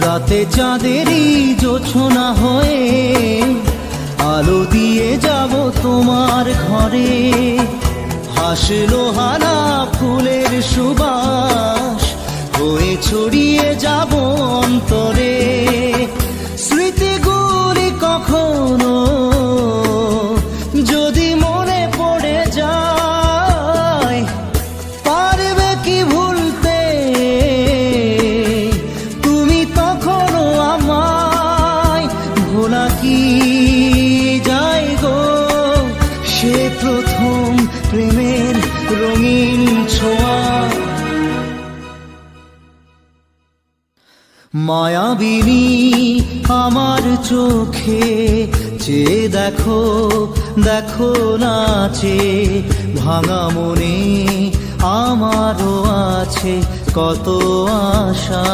রাতে চাঁদেরই জোছনা হয়ে আলো দিয়ে যাব তোমার ঘরে। হাসলো হানা ফুলের সুবাস হয়ে ছড়িয়ে যাব অন্তরে। স্মৃতিগুলি কখনো যদি মনে পড়ে যায়, পারবে কি ভুলতে তুমি তখনও আমায়? ভোলা কি যায় গো সে প্রথম প্রেমের রঙিন ছোঁয়া। মায়াবিনী আমার চোখে চেয়ে দেখো, দেখো নাচে ভাঙা মনে আমারও আছে কত আশা।